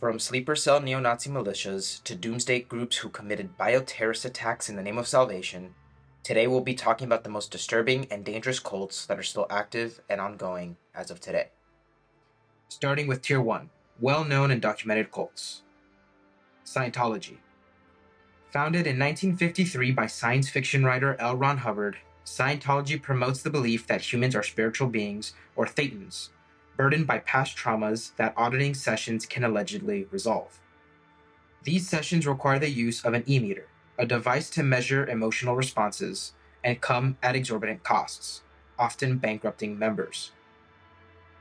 From sleeper cell neo-Nazi militias to doomsday groups who committed bioterrorist attacks in the name of salvation, today we'll be talking about the most disturbing and dangerous cults that are still active and ongoing as of today. Starting with Tier 1, well-known and documented cults. Scientology. Founded in 1953 by science fiction writer L. Ron Hubbard, Scientology promotes the belief that humans are spiritual beings, or thetans, burdened by past traumas that auditing sessions can allegedly resolve. These sessions require the use of an e-meter, a device to measure emotional responses, and come at exorbitant costs, often bankrupting members.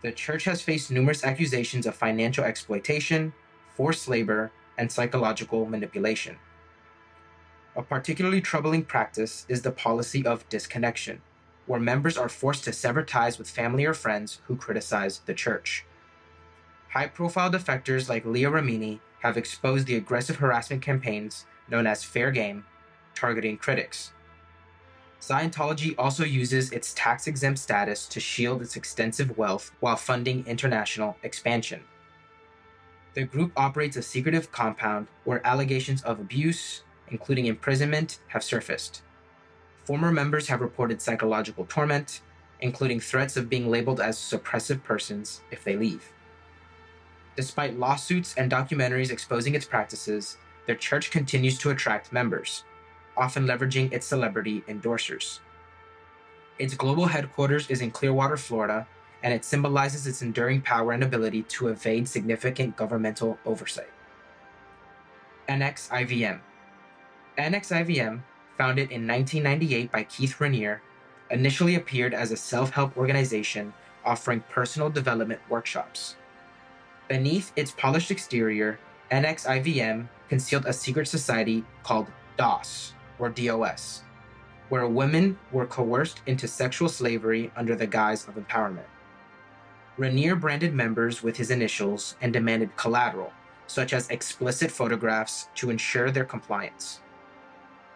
The church has faced numerous accusations of financial exploitation, forced labor, and psychological manipulation. A particularly troubling practice is the policy of disconnection, where members are forced to sever ties with family or friends who criticize the church. High-profile defectors like Leah Remini have exposed the aggressive harassment campaigns known as Fair Game, targeting critics. Scientology also uses its tax-exempt status to shield its extensive wealth while funding international expansion. The group operates a secretive compound where allegations of abuse, including imprisonment, have surfaced. Former members have reported psychological torment, including threats of being labeled as suppressive persons if they leave. Despite lawsuits and documentaries exposing its practices, the church continues to attract members, often leveraging its celebrity endorsers. Its global headquarters is in Clearwater, Florida, and it symbolizes its enduring power and ability to evade significant governmental oversight. NXIVM. NXIVM, founded in 1998 by Keith Raniere, initially appeared as a self-help organization offering personal development workshops. Beneath its polished exterior, NXIVM concealed a secret society called DOS, or DOS, where women were coerced into sexual slavery under the guise of empowerment. Raniere branded members with his initials and demanded collateral, such as explicit photographs, to ensure their compliance.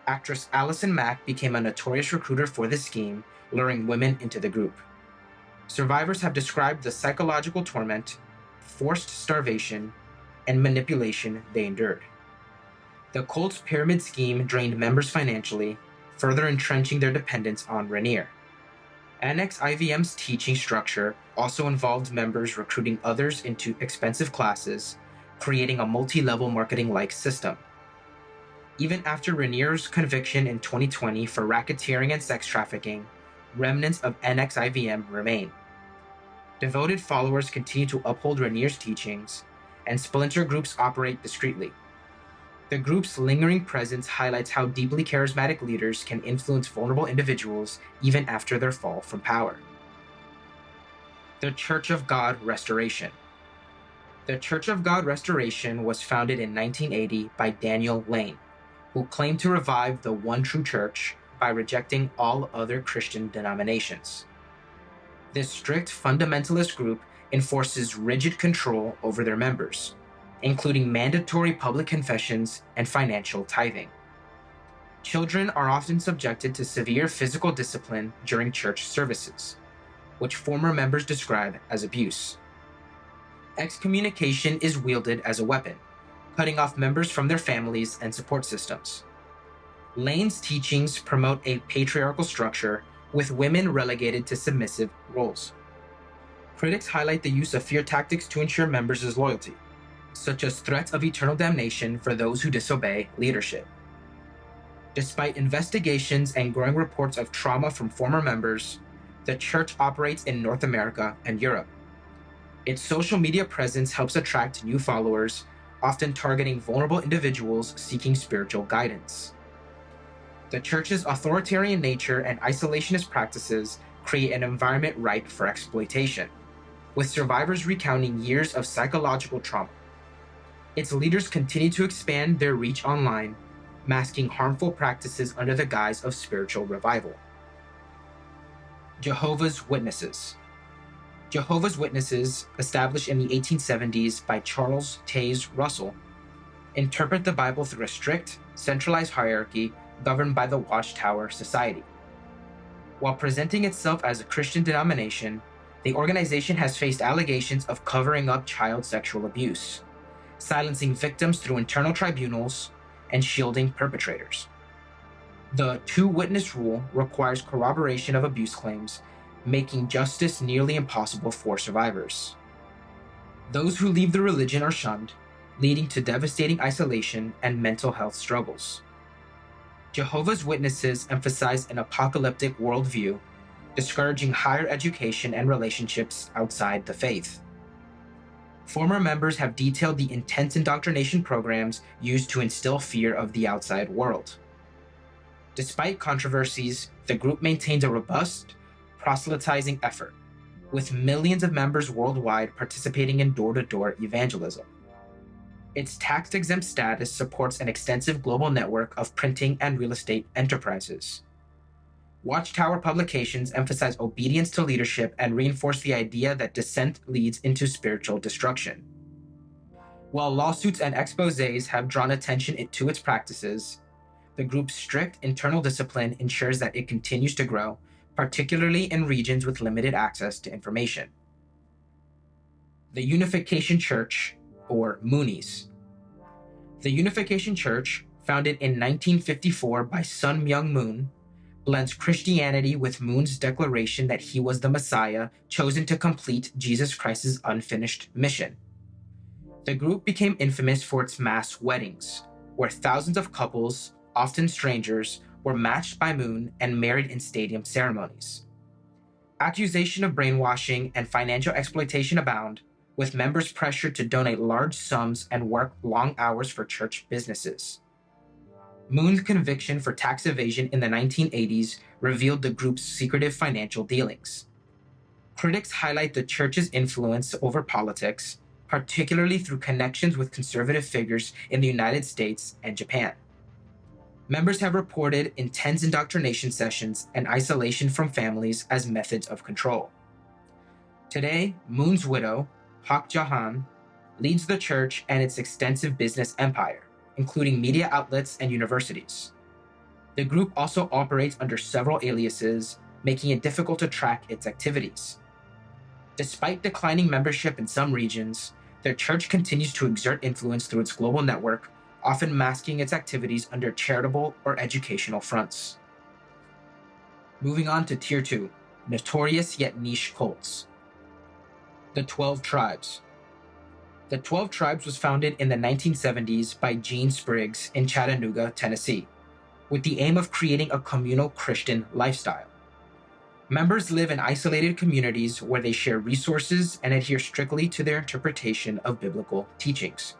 Actress Allison Mack became a notorious recruiter for this scheme, luring women into the group. Survivors have described the psychological torment, forced starvation, and manipulation they endured. The cult's pyramid scheme drained members financially, further entrenching their dependence on Raniere. NXIVM's teaching structure also involved members recruiting others into expensive classes, creating a multi-level marketing-like system. Even after Raniere's conviction in 2020 for racketeering and sex trafficking, remnants of NXIVM remain. Devoted followers continue to uphold Raniere's teachings, and splinter groups operate discreetly. The group's lingering presence highlights how deeply charismatic leaders can influence vulnerable individuals even after their fall from power. The Church of God Restoration. The Church of God Restoration was founded in 1980 by Daniel Lane, who claimed to revive the one true church by rejecting all other Christian denominations. This strict fundamentalist group enforces rigid control over their members, including mandatory public confessions and financial tithing. Children are often subjected to severe physical discipline during church services, which former members describe as abuse. Excommunication is wielded as a weapon, cutting off members from their families and support systems. Lane's teachings promote a patriarchal structure, with women relegated to submissive roles. Critics highlight the use of fear tactics to ensure members' loyalty, such as threats of eternal damnation for those who disobey leadership. Despite investigations and growing reports of trauma from former members, the church operates in North America and Europe. Its social media presence helps attract new followers, often targeting vulnerable individuals seeking spiritual guidance. The church's authoritarian nature and isolationist practices create an environment ripe for exploitation, with survivors recounting years of psychological trauma. Its leaders continue to expand their reach online, masking harmful practices under the guise of spiritual revival. Jehovah's Witnesses. Jehovah's Witnesses, established in the 1870s by Charles Taze Russell, interpret the Bible through a strict, centralized hierarchy governed by the Watchtower Society. While presenting itself as a Christian denomination, the organization has faced allegations of covering up child sexual abuse, silencing victims through internal tribunals and shielding perpetrators. The two-witness rule requires corroboration of abuse claims, making justice nearly impossible for survivors. Those who leave the religion are shunned, leading to devastating isolation and mental health struggles. Jehovah's Witnesses emphasize an apocalyptic worldview, discouraging higher education and relationships outside the faith. Former members have detailed the intense indoctrination programs used to instill fear of the outside world. Despite controversies, the group maintains a robust, proselytizing effort, with millions of members worldwide participating in door-to-door evangelism. Its tax-exempt status supports an extensive global network of printing and real estate enterprises. Watchtower publications emphasize obedience to leadership and reinforce the idea that dissent leads into spiritual destruction. While lawsuits and exposés have drawn attention to its practices, the group's strict internal discipline ensures that it continues to grow, particularly in regions with limited access to information. The Unification Church, or Moonies. The Unification Church, founded in 1954 by Sun Myung Moon, blends Christianity with Moon's declaration that he was the Messiah chosen to complete Jesus Christ's unfinished mission. The group became infamous for its mass weddings, where thousands of couples, often strangers, were matched by Moon and married in stadium ceremonies. Accusation of brainwashing and financial exploitation abound, with members pressured to donate large sums and work long hours for church businesses. Moon's conviction for tax evasion in the 1980s revealed the group's secretive financial dealings. Critics highlight the church's influence over politics, particularly through connections with conservative figures in the United States and Japan. Members have reported intense indoctrination sessions and isolation from families as methods of control. Today, Moon's widow, Hak Jahan, leads the church and its extensive business empire, including media outlets and universities. The group also operates under several aliases, making it difficult to track its activities. Despite declining membership in some regions, the church continues to exert influence through its global network, often masking its activities under charitable or educational fronts. Moving on to Tier 2, notorious yet niche cults. The 12 Tribes. The 12 Tribes was founded in the 1970s by Gene Spriggs in Chattanooga, Tennessee, with the aim of creating a communal Christian lifestyle. Members live in isolated communities where they share resources and adhere strictly to their interpretation of biblical teachings.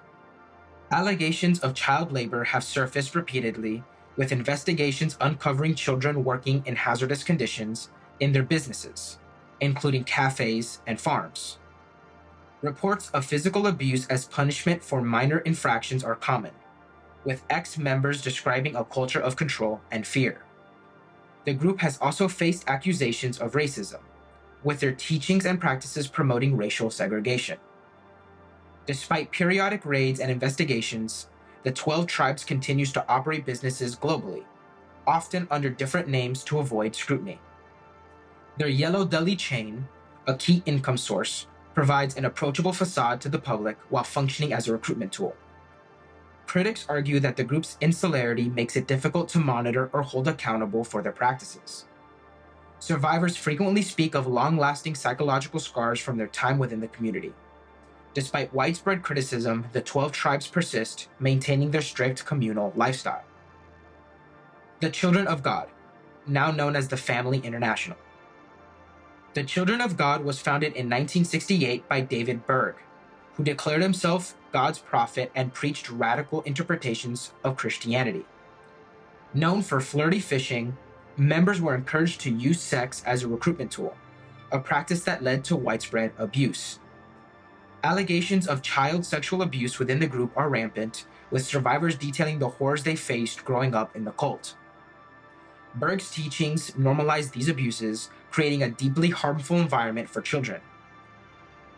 Allegations of child labor have surfaced repeatedly, with investigations uncovering children working in hazardous conditions in their businesses, including cafes and farms. Reports of physical abuse as punishment for minor infractions are common, with ex-members describing a culture of control and fear. The group has also faced accusations of racism, with their teachings and practices promoting racial segregation. Despite periodic raids and investigations, the 12 Tribes continues to operate businesses globally, often under different names to avoid scrutiny. Their Yellow Deli chain, a key income source, provides an approachable facade to the public while functioning as a recruitment tool. Critics argue that the group's insularity makes it difficult to monitor or hold accountable for their practices. Survivors frequently speak of long-lasting psychological scars from their time within the community. Despite widespread criticism, the 12 Tribes persist, maintaining their strict communal lifestyle. The Children of God, now known as the Family International. The Children of God was founded in 1968 by David Berg, who declared himself God's prophet and preached radical interpretations of Christianity. Known for flirty fishing, members were encouraged to use sex as a recruitment tool, a practice that led to widespread abuse. Allegations of child sexual abuse within the group are rampant, with survivors detailing the horrors they faced growing up in the cult. Berg's teachings normalized these abuses, creating a deeply harmful environment for children.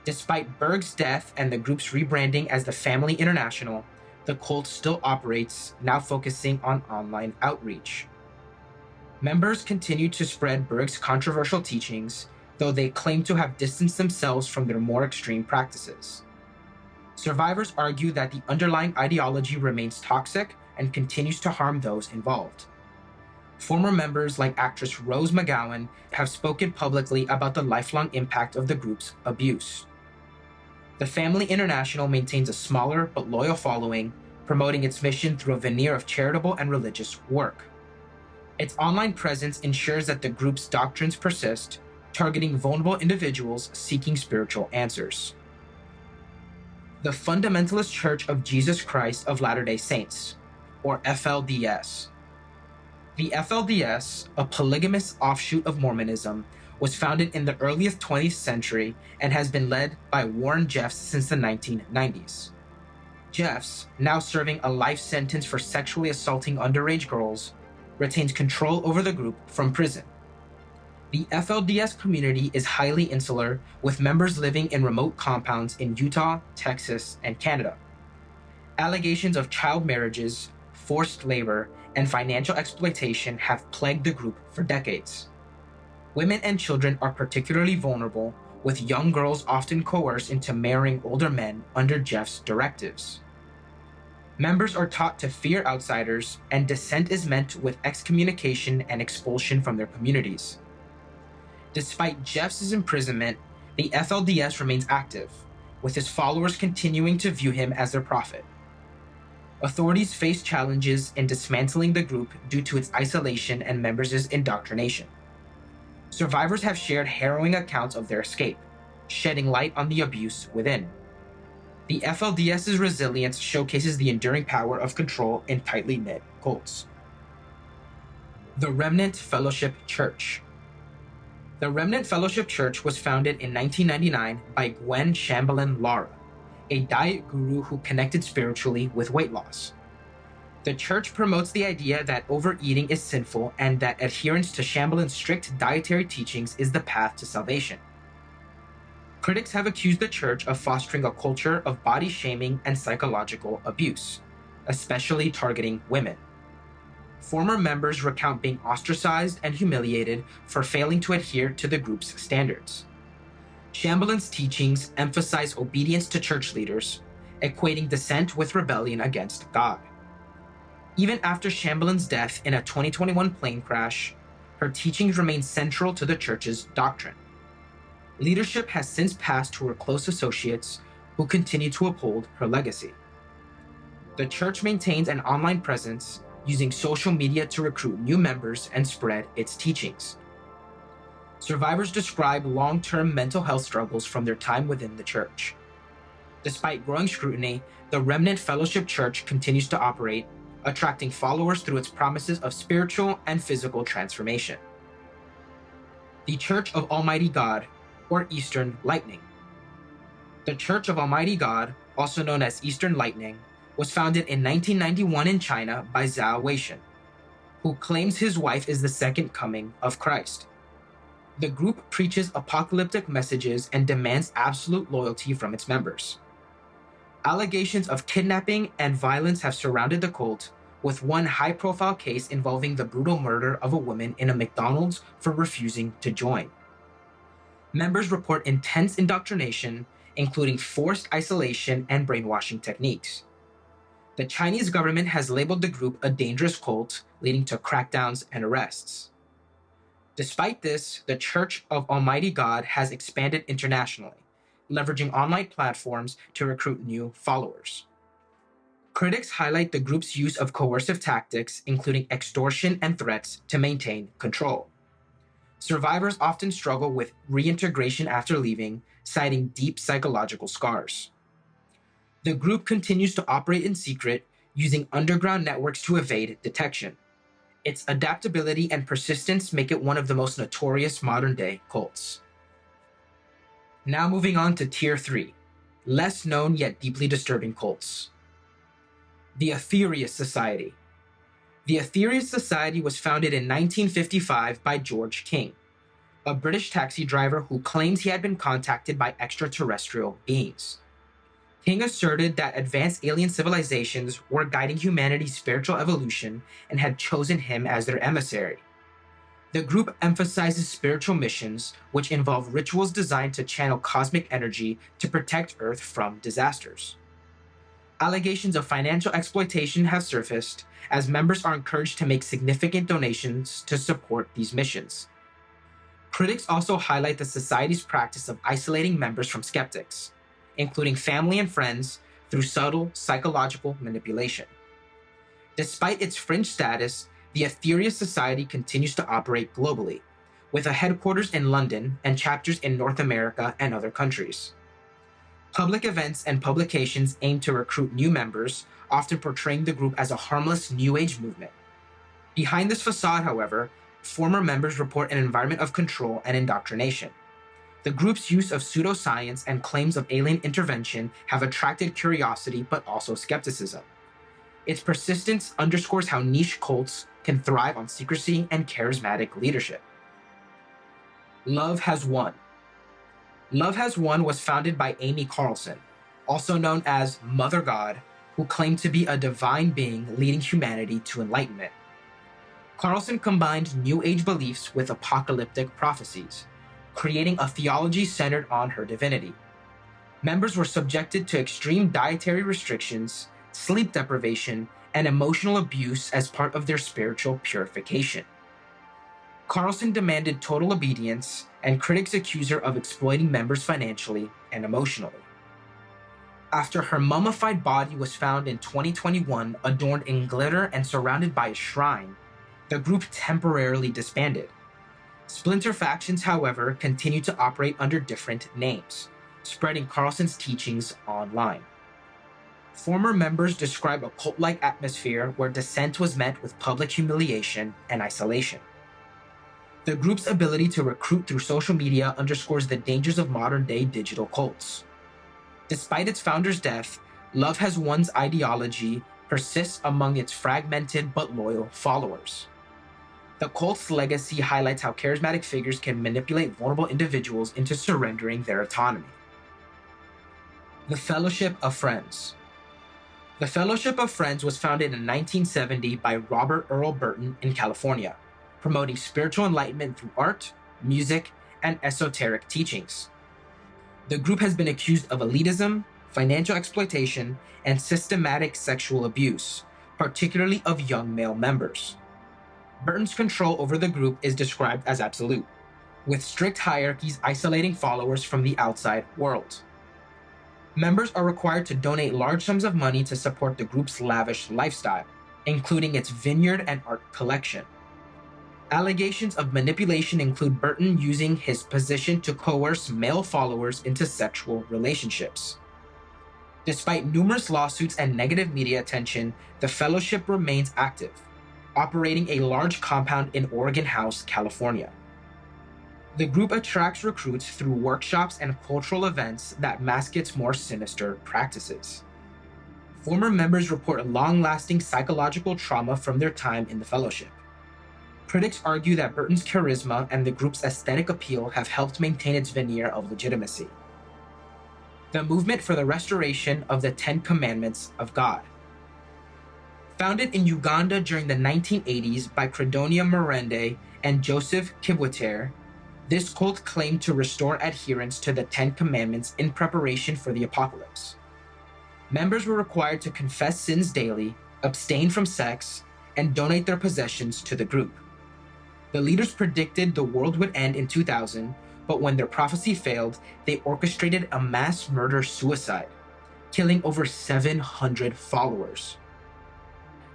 Despite Berg's death and the group's rebranding as the Family International, the cult still operates, now focusing on online outreach. Members continue to spread Berg's controversial teachings, though they claim to have distanced themselves from their more extreme practices. Survivors argue that the underlying ideology remains toxic and continues to harm those involved. Former members like actress Rose McGowan have spoken publicly about the lifelong impact of the group's abuse. The Family International maintains a smaller but loyal following, promoting its mission through a veneer of charitable and religious work. Its online presence ensures that the group's doctrines persist, targeting vulnerable individuals seeking spiritual answers. The Fundamentalist Church of Jesus Christ of Latter-day Saints, or FLDS. The FLDS, a polygamous offshoot of Mormonism, was founded in the earliest 20th century and has been led by Warren Jeffs since the 1990s. Jeffs, now serving a life sentence for sexually assaulting underage girls, retains control over the group from prison. The FLDS community is highly insular, with members living in remote compounds in Utah, Texas, and Canada. Allegations of child marriages, forced labor, and financial exploitation have plagued the group for decades. Women and children are particularly vulnerable, with young girls often coerced into marrying older men under Jeff's directives. Members are taught to fear outsiders, and dissent is met with excommunication and expulsion from their communities. Despite Jeff's imprisonment, the FLDS remains active, with his followers continuing to view him as their prophet. Authorities face challenges in dismantling the group due to its isolation and members' indoctrination. Survivors have shared harrowing accounts of their escape, shedding light on the abuse within. The FLDS's resilience showcases the enduring power of control in tightly knit cults. The Remnant Fellowship Church. The Remnant Fellowship Church was founded in 1999 by Gwen Shambalin Lara, a diet guru who connected spiritually with weight loss. The church promotes the idea that overeating is sinful and that adherence to Shambalin's strict dietary teachings is the path to salvation. Critics have accused the church of fostering a culture of body shaming and psychological abuse, especially targeting women. Former members recount being ostracized and humiliated for failing to adhere to the group's standards. Shambalin's teachings emphasize obedience to church leaders, equating dissent with rebellion against God. Even after Shambalin's death in a 2021 plane crash, her teachings remain central to the church's doctrine. Leadership has since passed to her close associates, who continue to uphold her legacy. The church maintains an online presence, using social media to recruit new members and spread its teachings. Survivors describe long-term mental health struggles from their time within the church. Despite growing scrutiny, the Remnant Fellowship Church continues to operate, attracting followers through its promises of spiritual and physical transformation. The Church of Almighty God, or Eastern Lightning. The Church of Almighty God, also known as Eastern Lightning, was founded in 1991 in China by Zhao Weishan, who claims his wife is the second coming of Christ. The group preaches apocalyptic messages and demands absolute loyalty from its members. Allegations of kidnapping and violence have surrounded the cult, with one high-profile case involving the brutal murder of a woman in a McDonald's for refusing to join. Members report intense indoctrination, including forced isolation and brainwashing techniques. The Chinese government has labeled the group a dangerous cult, leading to crackdowns and arrests. Despite this, the Church of Almighty God has expanded internationally, leveraging online platforms to recruit new followers. Critics highlight the group's use of coercive tactics, including extortion and threats, to maintain control. Survivors often struggle with reintegration after leaving, citing deep psychological scars. The group continues to operate in secret, using underground networks to evade detection. Its adaptability and persistence make it one of the most notorious modern-day cults. Now moving on to Tier 3, less known yet deeply disturbing cults. The Aetherius Society. The Aetherius Society was founded in 1955 by George King, a British taxi driver who claims he had been contacted by extraterrestrial beings. King asserted that advanced alien civilizations were guiding humanity's spiritual evolution and had chosen him as their emissary. The group emphasizes spiritual missions, which involve rituals designed to channel cosmic energy to protect Earth from disasters. Allegations of financial exploitation have surfaced as members are encouraged to make significant donations to support these missions. Critics also highlight the society's practice of isolating members from skeptics, including family and friends, through subtle psychological manipulation. Despite its fringe status, the Aetherius Society continues to operate globally, with a headquarters in London and chapters in North America and other countries. Public events and publications aim to recruit new members, often portraying the group as a harmless New Age movement. Behind this facade, however, former members report an environment of control and indoctrination. The group's use of pseudoscience and claims of alien intervention have attracted curiosity but also skepticism. Its persistence underscores how niche cults can thrive on secrecy and charismatic leadership. Love Has Won. Love Has Won was founded by Amy Carlson, also known as Mother God, who claimed to be a divine being leading humanity to enlightenment. Carlson combined New Age beliefs with apocalyptic prophecies, creating a theology centered on her divinity. Members were subjected to extreme dietary restrictions, sleep deprivation, and emotional abuse as part of their spiritual purification. Carlson demanded total obedience, and critics accuse her of exploiting members financially and emotionally. After her mummified body was found in 2021 adorned in glitter and surrounded by a shrine, the group temporarily disbanded. Splinter factions, however, continue to operate under different names, spreading Carlson's teachings online. Former members describe a cult-like atmosphere where dissent was met with public humiliation and isolation. The group's ability to recruit through social media underscores the dangers of modern-day digital cults. Despite its founder's death, Love Has Won's ideology persists among its fragmented but loyal followers. The cult's legacy highlights how charismatic figures can manipulate vulnerable individuals into surrendering their autonomy. The Fellowship of Friends. The Fellowship of Friends was founded in 1970 by Robert Earl Burton in California, promoting spiritual enlightenment through art, music, and esoteric teachings. The group has been accused of elitism, financial exploitation, and systematic sexual abuse, particularly of young male members. Burton's control over the group is described as absolute, with strict hierarchies isolating followers from the outside world. Members are required to donate large sums of money to support the group's lavish lifestyle, including its vineyard and art collection. Allegations of manipulation include Burton using his position to coerce male followers into sexual relationships. Despite numerous lawsuits and negative media attention, the Fellowship remains active, operating a large compound in Oregon House, California. The group attracts recruits through workshops and cultural events that mask its more sinister practices. Former members report long-lasting psychological trauma from their time in the Fellowship. Critics argue that Burton's charisma and the group's aesthetic appeal have helped maintain its veneer of legitimacy. The movement for the restoration of the Ten Commandments of God. Founded in Uganda during the 1980s by Credonia Murende and Joseph Kibwetere, this cult claimed to restore adherence to the Ten Commandments in preparation for the apocalypse. Members were required to confess sins daily, abstain from sex, and donate their possessions to the group. The leaders predicted the world would end in 2000, but when their prophecy failed, they orchestrated a mass murder-suicide, killing over 700 followers.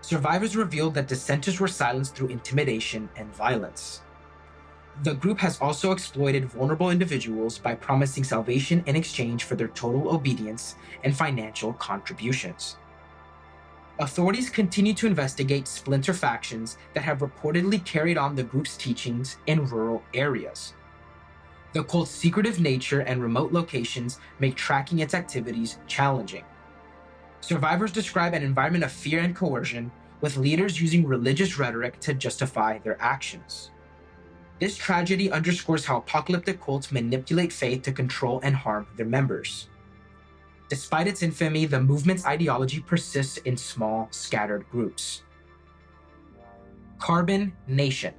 Survivors revealed that dissenters were silenced through intimidation and violence. The group has also exploited vulnerable individuals by promising salvation in exchange for their total obedience and financial contributions. Authorities continue to investigate splinter factions that have reportedly carried on the group's teachings in rural areas. The cult's secretive nature and remote locations make tracking its activities challenging. Survivors describe an environment of fear and coercion, with leaders using religious rhetoric to justify their actions. This tragedy underscores how apocalyptic cults manipulate faith to control and harm their members. Despite its infamy, the movement's ideology persists in small, scattered groups. Carbon Nation.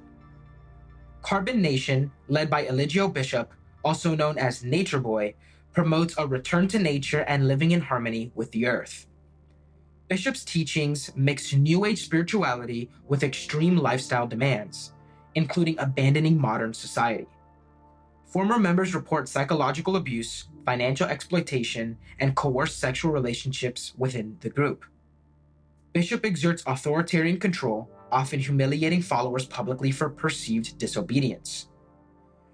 Carbon Nation, led by Eligio Bishop, also known as Nature Boy, promotes a return to nature and living in harmony with the earth. Bishop's teachings mix New Age spirituality with extreme lifestyle demands, including abandoning modern society. Former members report psychological abuse, financial exploitation, and coerced sexual relationships within the group. Bishop exerts authoritarian control, often humiliating followers publicly for perceived disobedience.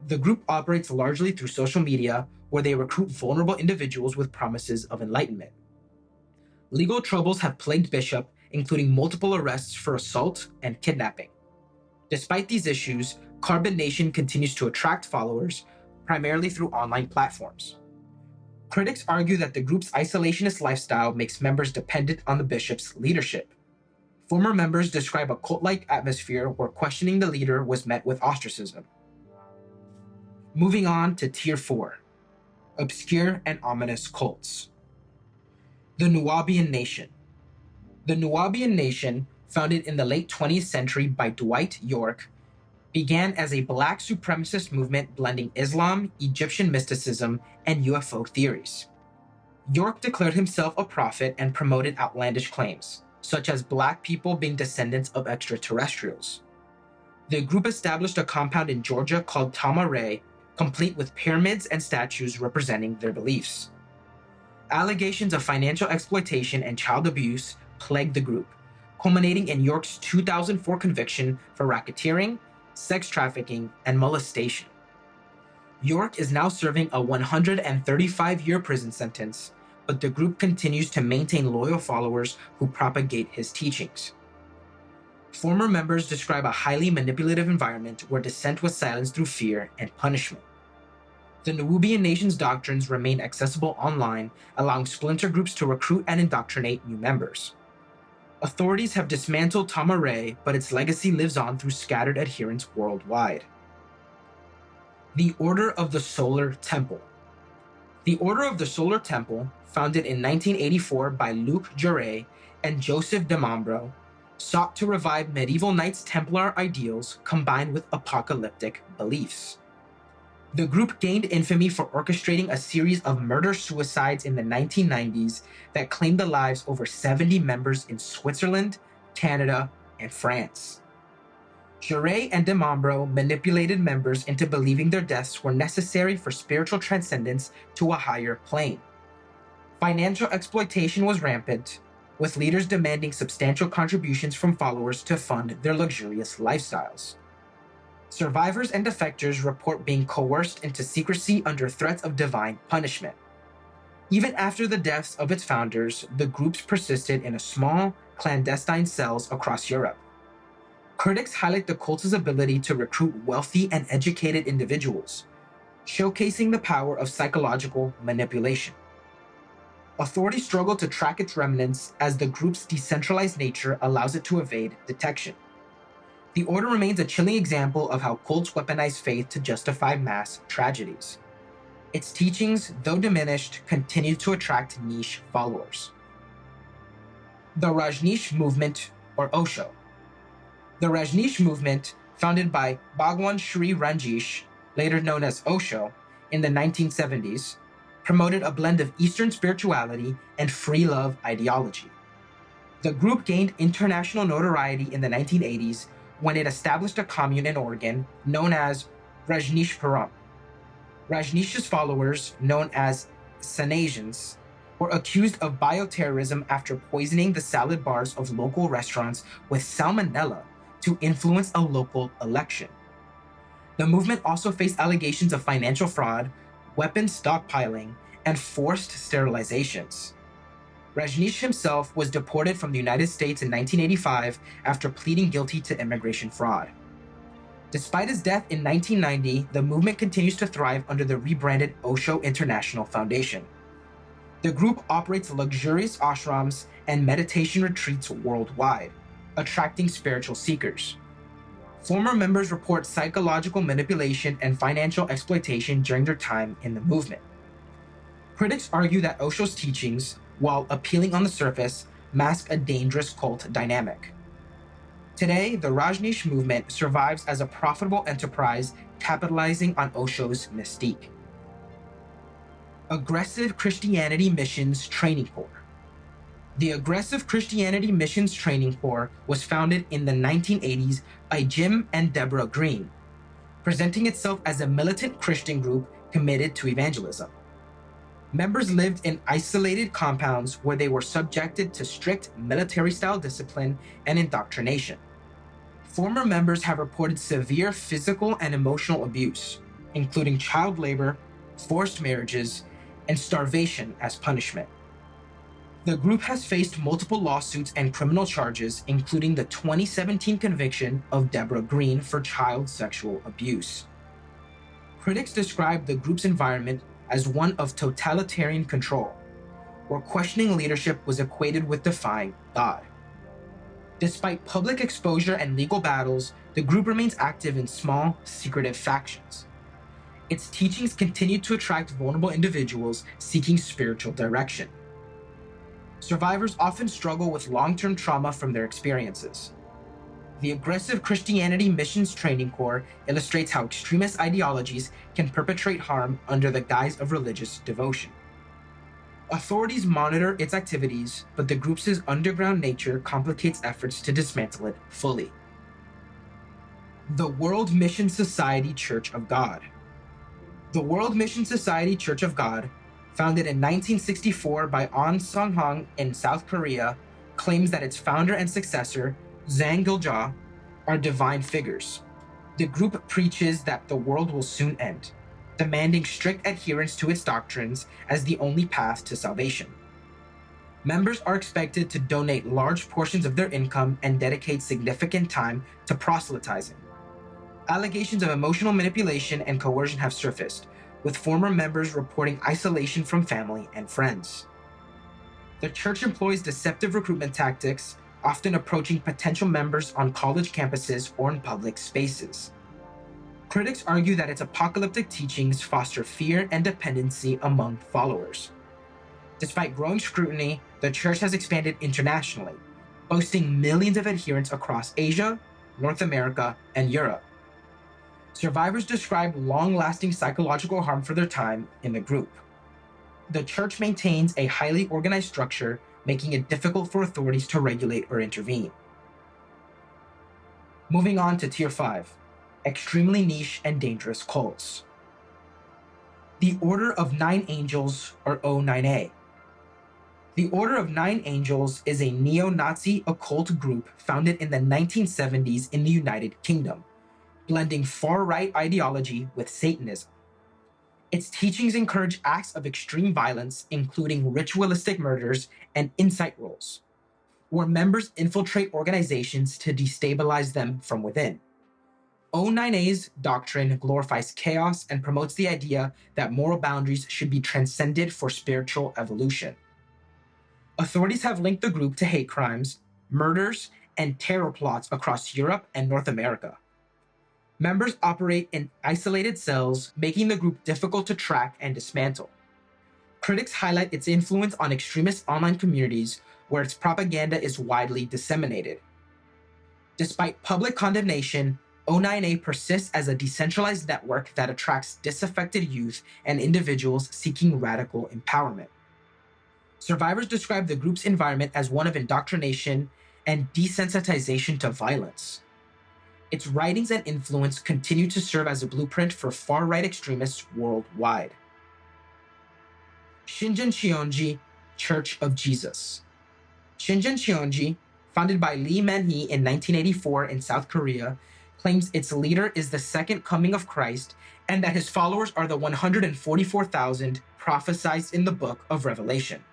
The group operates largely through social media, where they recruit vulnerable individuals with promises of enlightenment. Legal troubles have plagued Bishop, including multiple arrests for assault and kidnapping. Despite these issues, Carbon Nation continues to attract followers, primarily through online platforms. Critics argue that the group's isolationist lifestyle makes members dependent on the bishop's leadership. Former members describe a cult-like atmosphere where questioning the leader was met with ostracism. Moving on to Tier 4, Obscure and Ominous Cults. The Nuwaubian Nation. The Nuwaubian Nation, founded in the late 20th century by Dwight York, began as a black supremacist movement blending Islam, Egyptian mysticism, and UFO theories. York declared himself a prophet and promoted outlandish claims, such as black people being descendants of extraterrestrials. The group established a compound in Georgia called Tama Re, complete with pyramids and statues representing their beliefs. Allegations of financial exploitation and child abuse plagued the group, culminating in York's 2004 conviction for racketeering, sex trafficking, and molestation. York is now serving a 135-year prison sentence, but the group continues to maintain loyal followers who propagate his teachings. Former members describe a highly manipulative environment where dissent was silenced through fear and punishment. The Nuwaubian Nation's doctrines remain accessible online, allowing splinter groups to recruit and indoctrinate new members. Authorities have dismantled Tama Re, but its legacy lives on through scattered adherents worldwide. The Order of the Solar Temple. The Order of the Solar Temple, founded in 1984 by Luc Jouret and Joseph de Membro, sought to revive medieval Knights Templar ideals combined with apocalyptic beliefs. The group gained infamy for orchestrating a series of murder-suicides in the 1990s that claimed the lives over 70 members in Switzerland, Canada, and France. Jouret and de Membro manipulated members into believing their deaths were necessary for spiritual transcendence to a higher plane. Financial exploitation was rampant, with leaders demanding substantial contributions from followers to fund their luxurious lifestyles. Survivors and defectors report being coerced into secrecy under threats of divine punishment. Even after the deaths of its founders, the groups persisted in small, clandestine cells across Europe. Critics highlight the cult's ability to recruit wealthy and educated individuals, showcasing the power of psychological manipulation. Authorities struggle to track its remnants as the group's decentralized nature allows it to evade detection. The Order remains a chilling example of how cults weaponize faith to justify mass tragedies. Its teachings, though diminished, continue to attract niche followers. The Rajneesh Movement, or Osho. The Rajneesh Movement, founded by Bhagwan Sri Rajesh, later known as Osho, in the 1970s, promoted a blend of Eastern spirituality and free love ideology. The group gained international notoriety in the 1980s when it established a commune in Oregon known as Rajneeshpuram. Rajneesh's followers, known as Sanasians, were accused of bioterrorism after poisoning the salad bars of local restaurants with salmonella to influence a local election. The movement also faced allegations of financial fraud, weapons stockpiling, and forced sterilizations. Rajneesh himself was deported from the United States in 1985 after pleading guilty to immigration fraud. Despite his death in 1990, the movement continues to thrive under the rebranded Osho International Foundation. The group operates luxurious ashrams and meditation retreats worldwide, attracting spiritual seekers. Former members report psychological manipulation and financial exploitation during their time in the movement. Critics argue that Osho's teachings, while appealing on the surface, mask a dangerous cult dynamic. Today, the Rajneesh movement survives as a profitable enterprise capitalizing on Osho's mystique. Aggressive Christianity Missions Training Corps. The Aggressive Christianity Missions Training Corps was founded in the 1980s by Jim and Deborah Green, presenting itself as a militant Christian group committed to evangelism. Members lived in isolated compounds where they were subjected to strict military-style discipline and indoctrination. Former members have reported severe physical and emotional abuse, including child labor, forced marriages, and starvation as punishment. The group has faced multiple lawsuits and criminal charges, including the 2017 conviction of Deborah Green for child sexual abuse. Critics describe the group's environment as one of totalitarian control, where questioning leadership was equated with defying God. Despite public exposure and legal battles, the group remains active in small, secretive factions. Its teachings continue to attract vulnerable individuals seeking spiritual direction. Survivors often struggle with long-term trauma from their experiences. The Aggressive Christianity Missions Training Corps illustrates how extremist ideologies can perpetrate harm under the guise of religious devotion. Authorities monitor its activities, but the group's underground nature complicates efforts to dismantle it fully. The World Mission Society Church of God. The World Mission Society Church of God, founded in 1964 by Ahn Sung-hong in South Korea, claims that its founder and successor, Zhang Gilja, are divine figures. The group preaches that the world will soon end, demanding strict adherence to its doctrines as the only path to salvation. Members are expected to donate large portions of their income and dedicate significant time to proselytizing. Allegations of emotional manipulation and coercion have surfaced, with former members reporting isolation from family and friends. The church employs deceptive recruitment tactics, often approaching potential members on college campuses or in public spaces. Critics argue that its apocalyptic teachings foster fear and dependency among followers. Despite growing scrutiny, the church has expanded internationally, boasting millions of adherents across Asia, North America, and Europe. Survivors describe long-lasting psychological harm for their time in the group. The church maintains a highly organized structure, making it difficult for authorities to regulate or intervene. Moving on to Tier 5, extremely niche and dangerous cults. The Order of Nine Angels, or O9A. The Order of Nine Angels is a neo-Nazi occult group founded in the 1970s in the United Kingdom, blending far-right ideology with Satanism. Its teachings encourage acts of extreme violence, including ritualistic murders and insight roles, where members infiltrate organizations to destabilize them from within. O9A's doctrine glorifies chaos and promotes the idea that moral boundaries should be transcended for spiritual evolution. Authorities have linked the group to hate crimes, murders, and terror plots across Europe and North America. Members operate in isolated cells, making the group difficult to track and dismantle. Critics highlight its influence on extremist online communities, where its propaganda is widely disseminated. Despite public condemnation, O9A persists as a decentralized network that attracts disaffected youth and individuals seeking radical empowerment. Survivors describe the group's environment as one of indoctrination and desensitization to violence. Its writings and influence continue to serve as a blueprint for far-right extremists worldwide. Shinjan Cheonji Church of Jesus. Shinjan Cheonji, founded by Lee Man-hee in 1984 in South Korea, claims its leader is the second coming of Christ and that his followers are the 144,000 prophesied in the book of Revelation.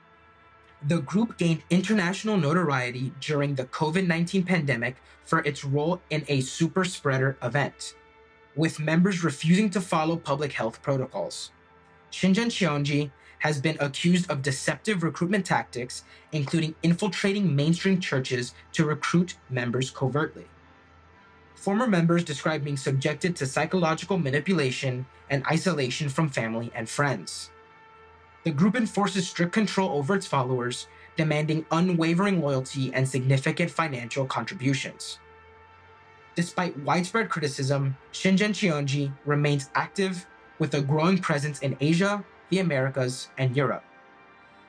The group gained international notoriety during the COVID-19 pandemic for its role in a super spreader event, with members refusing to follow public health protocols. Shinjan Cheonji has been accused of deceptive recruitment tactics, including infiltrating mainstream churches to recruit members covertly. Former members describe being subjected to psychological manipulation and isolation from family and friends. The group enforces strict control over its followers, demanding unwavering loyalty and significant financial contributions. Despite widespread criticism, Shinjan Cheonji remains active with a growing presence in Asia, the Americas, and Europe.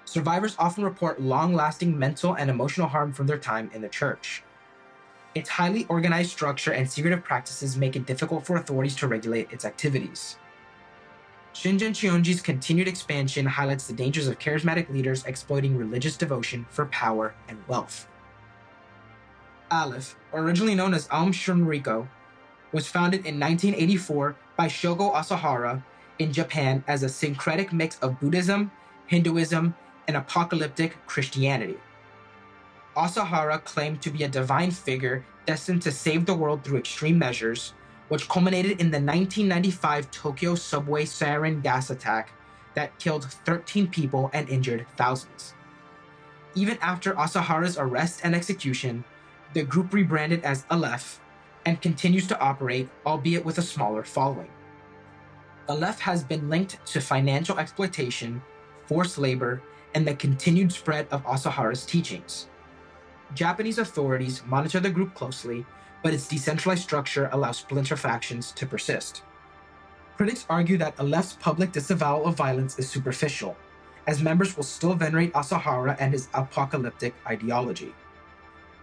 Survivors often report long-lasting mental and emotional harm from their time in the church. Its highly organized structure and secretive practices make it difficult for authorities to regulate its activities. Shingen Chionji's continued expansion highlights the dangers of charismatic leaders exploiting religious devotion for power and wealth. Aleph, originally known as Aum Shinriko, was founded in 1984 by Shogo Asahara in Japan as a syncretic mix of Buddhism, Hinduism, and apocalyptic Christianity. Asahara claimed to be a divine figure destined to save the world through extreme measures, which culminated in the 1995 Tokyo subway sarin gas attack that killed 13 people and injured thousands. Even after Asahara's arrest and execution, the group rebranded as Aleph and continues to operate, albeit with a smaller following. Aleph has been linked to financial exploitation, forced labor, and the continued spread of Asahara's teachings. Japanese authorities monitor the group closely, but its decentralized structure allows splinter factions to persist. Critics argue that Aleph's public disavowal of violence is superficial, as members will still venerate Asahara and his apocalyptic ideology.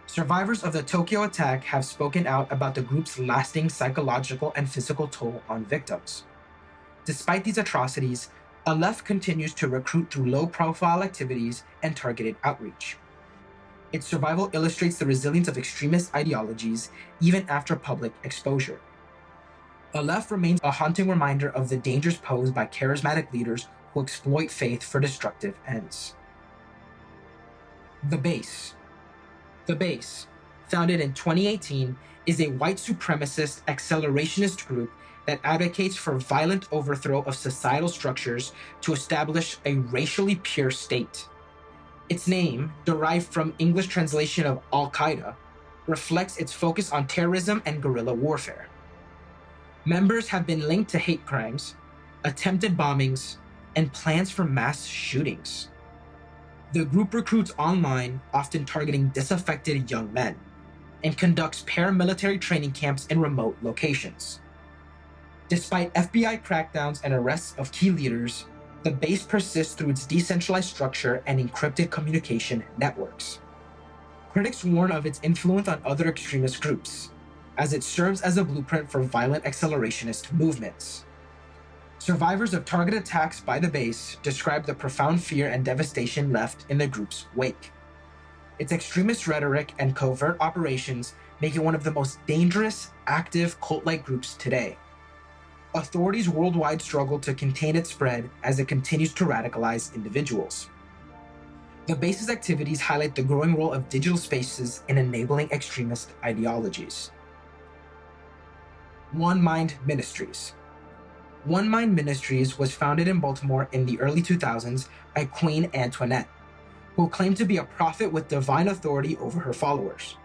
Survivors of the Tokyo attack have spoken out about the group's lasting psychological and physical toll on victims. Despite these atrocities, Aleph continues to recruit through low-profile activities and targeted outreach. Its survival illustrates the resilience of extremist ideologies even after public exposure. Aleph remains a haunting reminder of the dangers posed by charismatic leaders who exploit faith for destructive ends. The Base. The Base, founded in 2018, is a white supremacist accelerationist group that advocates for violent overthrow of societal structures to establish a racially pure state. Its name, derived from English translation of Al-Qaeda, reflects its focus on terrorism and guerrilla warfare. Members have been linked to hate crimes, attempted bombings, and plans for mass shootings. The group recruits online, often targeting disaffected young men, and conducts paramilitary training camps in remote locations. Despite FBI crackdowns and arrests of key leaders, the base persists through its decentralized structure and encrypted communication networks. Critics warn of its influence on other extremist groups, as it serves as a blueprint for violent accelerationist movements. Survivors of targeted attacks by the base describe the profound fear and devastation left in the group's wake. Its extremist rhetoric and covert operations make it one of the most dangerous, active cult-like groups today. Authorities worldwide struggle to contain its spread as it continues to radicalize individuals. The base's activities highlight the growing role of digital spaces in enabling extremist ideologies. One Mind Ministries. One Mind Ministries was founded in Baltimore in the early 2000s by Queen Antoinette, who claimed to be a prophet with divine authority over her followers.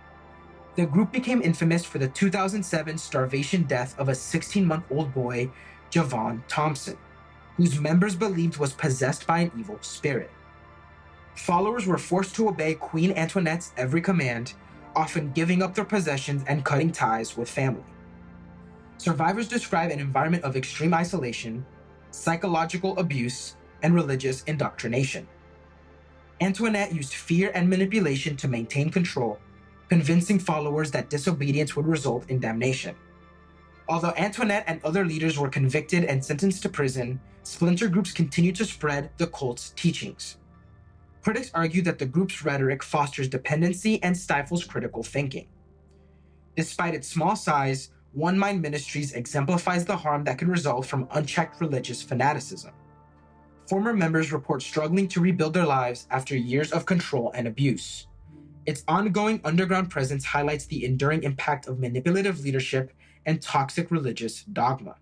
The group became infamous for the 2007 starvation death of a 16-month-old boy, Javon Thompson, whose members believed was possessed by an evil spirit. Followers were forced to obey Queen Antoinette's every command, often giving up their possessions and cutting ties with family. Survivors describe an environment of extreme isolation, psychological abuse, and religious indoctrination. Antoinette used fear and manipulation to maintain control, convincing followers that disobedience would result in damnation. Although Antoinette and other leaders were convicted and sentenced to prison, splinter groups continued to spread the cult's teachings. Critics argue that the group's rhetoric fosters dependency and stifles critical thinking. Despite its small size, One Mind Ministries exemplifies the harm that can result from unchecked religious fanaticism. Former members report struggling to rebuild their lives after years of control and abuse. Its ongoing underground presence highlights the enduring impact of manipulative leadership and toxic religious dogma.